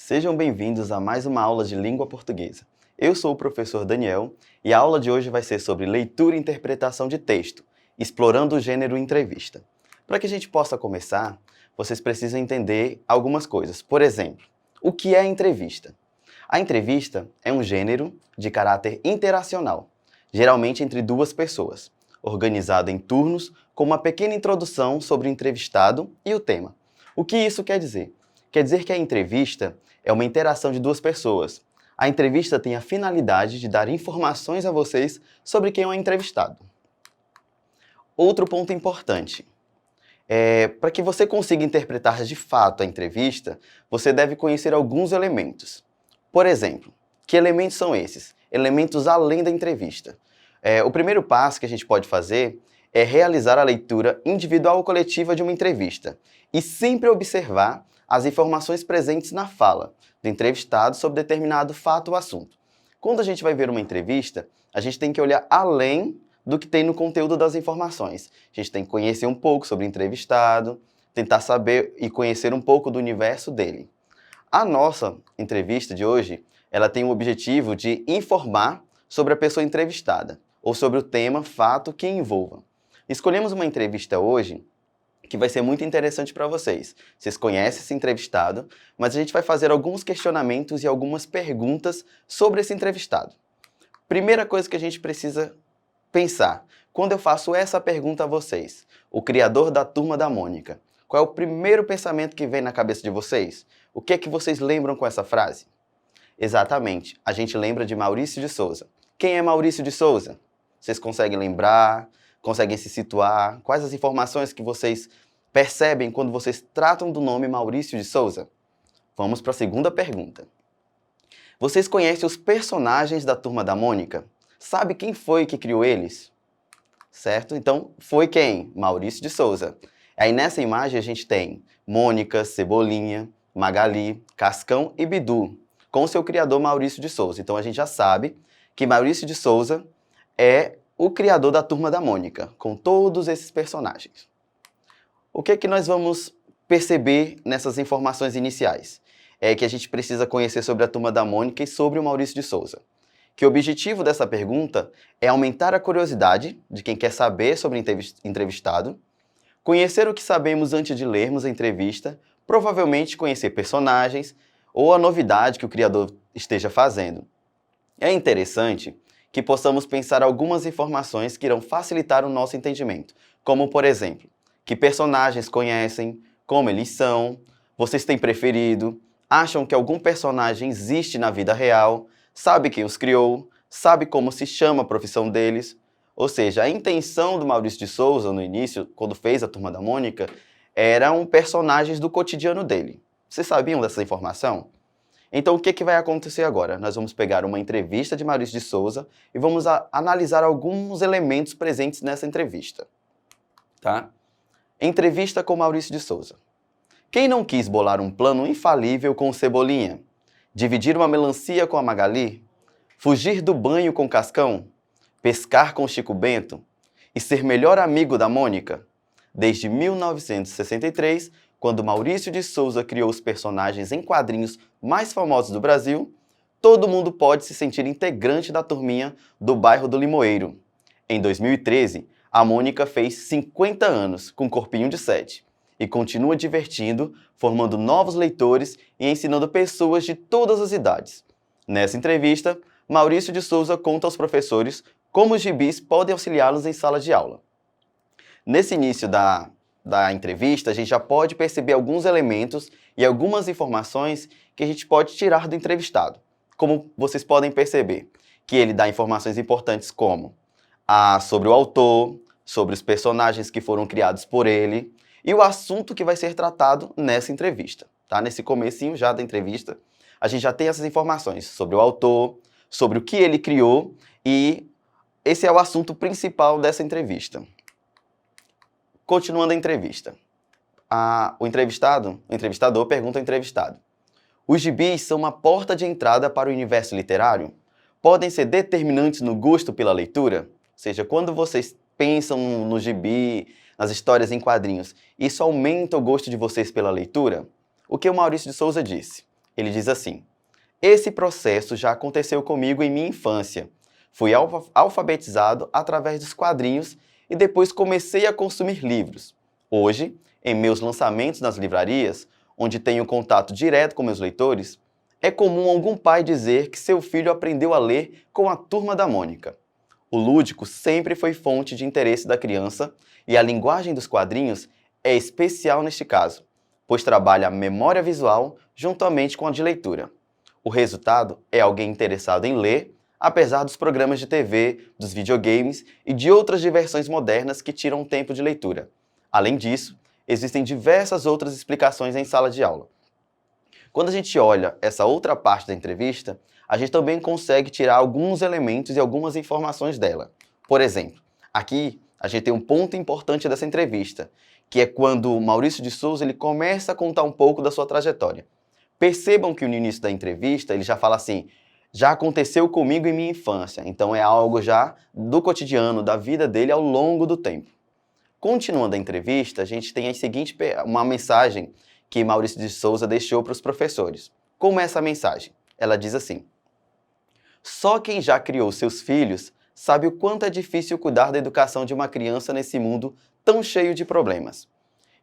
Sejam bem-vindos a mais uma aula de língua portuguesa. Eu sou o professor Daniel e a aula de hoje vai ser sobre leitura e interpretação de texto, explorando o gênero entrevista. Para que a gente possa começar, vocês precisam entender algumas coisas. Por exemplo, o que é entrevista? A entrevista é um gênero de caráter interacional, geralmente entre duas pessoas, organizado em turnos com uma pequena introdução sobre o entrevistado e o tema. O que isso quer dizer? Quer dizer que a entrevista é uma interação de duas pessoas. A entrevista tem a finalidade de dar informações a vocês sobre quem é o entrevistado. Outro ponto importante. Para que você consiga interpretar de fato a entrevista, você deve conhecer alguns elementos. Por exemplo, que elementos são esses? Elementos além da entrevista. O primeiro passo que a gente pode fazer é realizar a leitura individual ou coletiva de uma entrevista e sempre observar as informações presentes na fala do entrevistado sobre determinado fato ou assunto. Quando a gente vai ver uma entrevista, a gente tem que olhar além do que tem no conteúdo das informações. A gente tem que conhecer um pouco sobre o entrevistado, tentar saber e conhecer um pouco do universo dele. A nossa entrevista de hoje, ela tem o objetivo de informar sobre a pessoa entrevistada, ou sobre o tema, fato que envolva. Escolhemos uma entrevista hoje que vai ser muito interessante para vocês. Vocês conhecem esse entrevistado, mas a gente vai fazer alguns questionamentos e algumas perguntas sobre esse entrevistado. Primeira coisa que a gente precisa pensar, quando eu faço essa pergunta a vocês, o criador da Turma da Mônica, qual é o primeiro pensamento que vem na cabeça de vocês? O que é que vocês lembram com essa frase? Exatamente, a gente lembra de Maurício de Souza. Quem é Maurício de Souza? Vocês conseguem lembrar? Conseguem se situar? Quais as informações que vocês percebem quando vocês tratam do nome Maurício de Souza? Vamos para a segunda pergunta. Vocês conhecem os personagens da Turma da Mônica? Sabe quem foi que criou eles? Certo? Então, foi quem? Maurício de Souza. Aí nessa imagem a gente tem Mônica, Cebolinha, Magali, Cascão e Bidu, com seu criador Maurício de Souza. Então a gente já sabe que Maurício de Souza é o criador da Turma da Mônica, com todos esses personagens. O que é que nós vamos perceber nessas informações iniciais? É que a gente precisa conhecer sobre a Turma da Mônica e sobre o Maurício de Souza. Que o objetivo dessa pergunta é aumentar a curiosidade de quem quer saber sobre o entrevistado, conhecer o que sabemos antes de lermos a entrevista, provavelmente conhecer personagens ou a novidade que o criador esteja fazendo. É interessante que possamos pensar algumas informações que irão facilitar o nosso entendimento, como, por exemplo, que personagens conhecem, como eles são, vocês têm preferido, acham que algum personagem existe na vida real, sabe quem os criou, sabe como se chama a profissão deles. Ou seja, a intenção do Maurício de Souza, no início, quando fez a Turma da Mônica, eram personagens do cotidiano dele. Vocês sabiam dessa informação? Então, o que vai acontecer agora? Nós vamos pegar uma entrevista de Maurício de Souza e vamos analisar alguns elementos presentes nessa entrevista. Tá? Entrevista com Maurício de Souza. Quem não quis bolar um plano infalível com o Cebolinha? Dividir uma melancia com a Magali? Fugir do banho com o Cascão? Pescar com o Chico Bento? E ser melhor amigo da Mônica? Desde 1963, quando Maurício de Souza criou os personagens em quadrinhos mais famosos do Brasil, todo mundo pode se sentir integrante da turminha do bairro do Limoeiro. Em 2013, a Mônica fez 50 anos, com corpinho de 7, e continua divertindo, formando novos leitores e ensinando pessoas de todas as idades. Nessa entrevista, Maurício de Souza conta aos professores como os gibis podem auxiliá-los em sala de aula. Nesse início da entrevista, a gente já pode perceber alguns elementos e algumas informações que a gente pode tirar do entrevistado. Como vocês podem perceber, que ele dá informações importantes como sobre o autor, sobre os personagens que foram criados por ele e o assunto que vai ser tratado nessa entrevista. Tá? Nesse comecinho já da entrevista, a gente já tem essas informações sobre o autor, sobre o que ele criou e esse é o assunto principal dessa entrevista. Continuando a entrevista, o entrevistador pergunta ao entrevistado: os gibis são uma porta de entrada para o universo literário? Podem ser determinantes no gosto pela leitura? Ou seja, quando vocês pensam no gibi, nas histórias em quadrinhos, isso aumenta o gosto de vocês pela leitura? O que o Maurício de Souza disse? Ele diz assim: esse processo já aconteceu comigo em minha infância. Fui alfabetizado através dos quadrinhos e depois comecei a consumir livros. Hoje, em meus lançamentos nas livrarias, onde tenho contato direto com meus leitores, é comum algum pai dizer que seu filho aprendeu a ler com a Turma da Mônica. O lúdico sempre foi fonte de interesse da criança e a linguagem dos quadrinhos é especial neste caso, pois trabalha a memória visual juntamente com a de leitura. O resultado é alguém interessado em ler, apesar dos programas de TV, dos videogames e de outras diversões modernas que tiram o tempo de leitura. Além disso, existem diversas outras explicações em sala de aula. Quando a gente olha essa outra parte da entrevista, a gente também consegue tirar alguns elementos e algumas informações dela. Por exemplo, aqui a gente tem um ponto importante dessa entrevista, que é quando o Maurício de Souza ele começa a contar um pouco da sua trajetória. Percebam que no início da entrevista ele já fala assim: já aconteceu comigo em minha infância, então é algo já do cotidiano, da vida dele ao longo do tempo. Continuando a entrevista, a gente tem uma mensagem que Maurício de Souza deixou para os professores. Como é essa mensagem? Ela diz assim: só quem já criou seus filhos sabe o quanto é difícil cuidar da educação de uma criança nesse mundo tão cheio de problemas.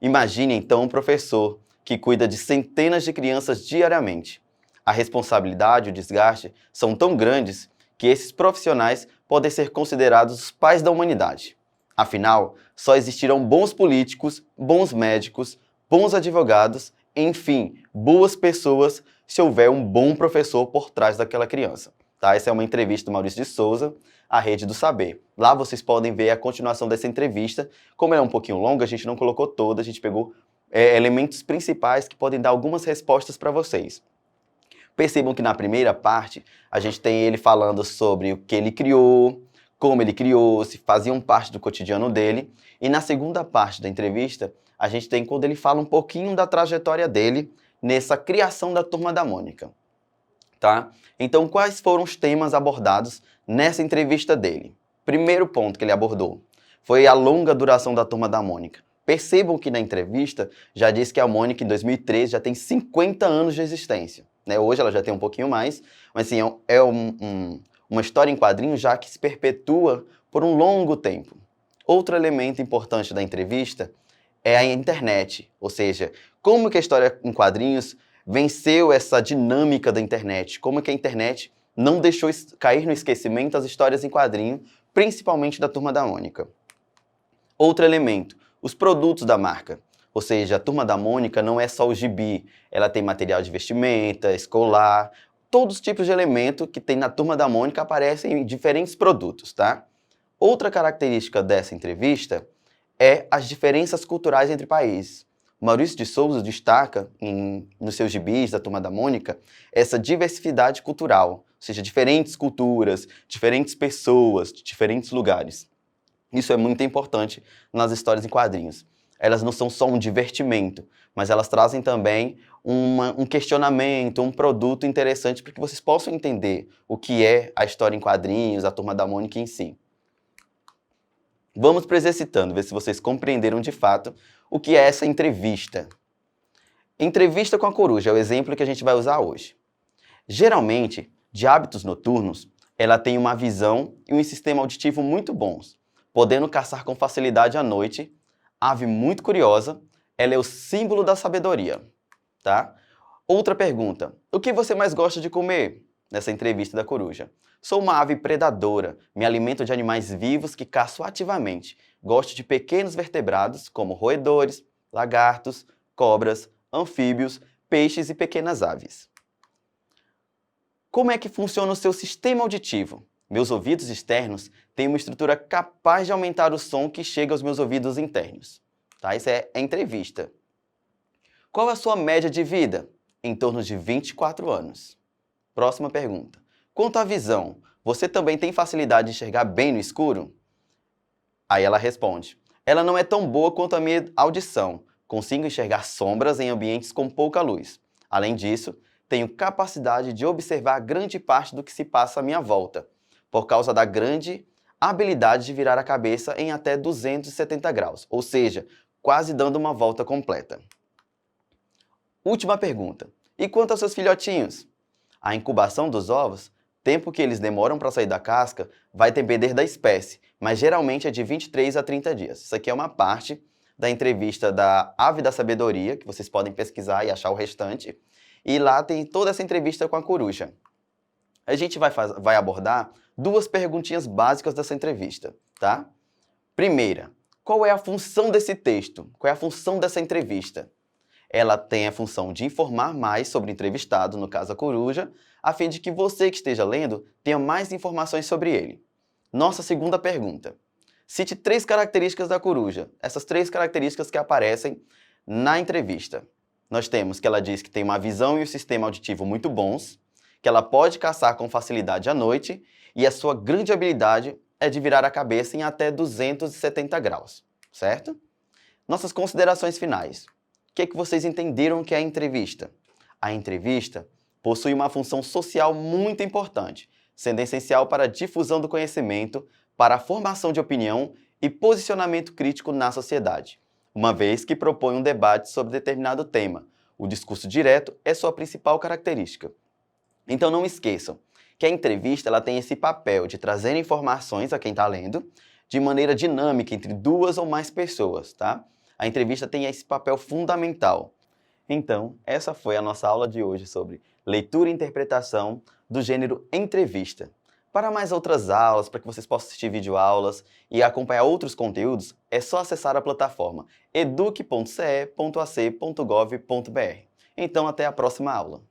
Imagine então um professor que cuida de centenas de crianças diariamente. A responsabilidade e o desgaste são tão grandes que esses profissionais podem ser considerados os pais da humanidade. Afinal, só existirão bons políticos, bons médicos, bons advogados, enfim, boas pessoas se houver um bom professor por trás daquela criança. Tá? Essa é uma entrevista do Maurício de Souza, à Rede do Saber. Lá vocês podem ver a continuação dessa entrevista. Como ela é um pouquinho longa, a gente não colocou toda, a gente pegou elementos principais que podem dar algumas respostas para vocês. Percebam que na primeira parte, a gente tem ele falando sobre o que ele criou, como ele criou, se faziam parte do cotidiano dele. E na segunda parte da entrevista, a gente tem quando ele fala um pouquinho da trajetória dele nessa criação da Turma da Mônica. Tá? Então, quais foram os temas abordados nessa entrevista dele? Primeiro ponto que ele abordou foi a longa duração da Turma da Mônica. Percebam que na entrevista já diz que a Mônica, em 2013, já tem 50 anos de existência. Né? Hoje ela já tem um pouquinho mais, mas assim, uma história em quadrinhos já que se perpetua por um longo tempo. Outro elemento importante da entrevista é a internet, ou seja, como que a história em quadrinhos venceu essa dinâmica da internet, como que a internet não deixou cair no esquecimento as histórias em quadrinho, principalmente da Turma da Mônica. Outro elemento, os produtos da marca. Ou seja, a Turma da Mônica não é só o gibi, ela tem material de vestimenta, escolar, todos os tipos de elemento que tem na Turma da Mônica aparecem em diferentes produtos, tá? Outra característica dessa entrevista é as diferenças culturais entre países. Maurício de Souza destaca, nos seus gibis da Turma da Mônica, essa diversidade cultural, ou seja, diferentes culturas, diferentes pessoas, de diferentes lugares. Isso é muito importante nas histórias em quadrinhos. Elas não são só um divertimento, mas elas trazem também um questionamento, um produto interessante para que vocês possam entender o que é a história em quadrinhos, a Turma da Mônica em si. Vamos para o exercitando, ver se vocês compreenderam de fato o que é essa entrevista. Entrevista com a coruja é o exemplo que a gente vai usar hoje. Geralmente, de hábitos noturnos, ela tem uma visão e um sistema auditivo muito bons, podendo caçar com facilidade à noite. Ave muito curiosa, ela é o símbolo da sabedoria. Tá? Outra pergunta, o que você mais gosta de comer? Nessa entrevista da coruja. Sou uma ave predadora, me alimento de animais vivos que caço ativamente. Gosto de pequenos vertebrados, como roedores, lagartos, cobras, anfíbios, peixes e pequenas aves. Como é que funciona o seu sistema auditivo? Meus ouvidos externos têm uma estrutura capaz de aumentar o som que chega aos meus ouvidos internos. Tá? Isso é a entrevista. Qual é a sua média de vida? Em torno de 24 anos. Próxima pergunta. Quanto à visão, você também tem facilidade de enxergar bem no escuro? Aí ela responde, ela não é tão boa quanto a minha audição. Consigo enxergar sombras em ambientes com pouca luz. Além disso, tenho capacidade de observar grande parte do que se passa à minha volta, por causa da grande habilidade de virar a cabeça em até 270 graus, ou seja, quase dando uma volta completa. Última pergunta. E quanto aos seus filhotinhos? A incubação dos ovos, tempo que eles demoram para sair da casca, vai depender da espécie, mas geralmente é de 23 a 30 dias. Isso aqui é uma parte da entrevista da Ave da Sabedoria, que vocês podem pesquisar e achar o restante. E lá tem toda essa entrevista com a coruja. A gente vai abordar duas perguntinhas básicas dessa entrevista, tá? Primeira, qual é a função desse texto? Qual é a função dessa entrevista? Ela tem a função de informar mais sobre o entrevistado, no caso a coruja, a fim de que você que esteja lendo tenha mais informações sobre ele. Nossa segunda pergunta. Cite 3 características da coruja, essas 3 características que aparecem na entrevista. Nós temos que ela diz que tem uma visão e um sistema auditivo muito bons, que ela pode caçar com facilidade à noite e a sua grande habilidade é de virar a cabeça em até 270 graus, certo? Nossas considerações finais. O que vocês entenderam que é a entrevista? A entrevista possui uma função social muito importante, sendo essencial para a difusão do conhecimento, para a formação de opinião e posicionamento crítico na sociedade, uma vez que propõe um debate sobre determinado tema. O discurso direto é sua principal característica. Então não esqueçam que a entrevista ela tem esse papel de trazer informações a quem está lendo de maneira dinâmica entre 2 ou mais pessoas, tá? A entrevista tem esse papel fundamental. Então, essa foi a nossa aula de hoje sobre leitura e interpretação do gênero entrevista. Para mais outras aulas, para que vocês possam assistir videoaulas e acompanhar outros conteúdos, é só acessar a plataforma eduque.ce.ac.gov.br. Então, até a próxima aula.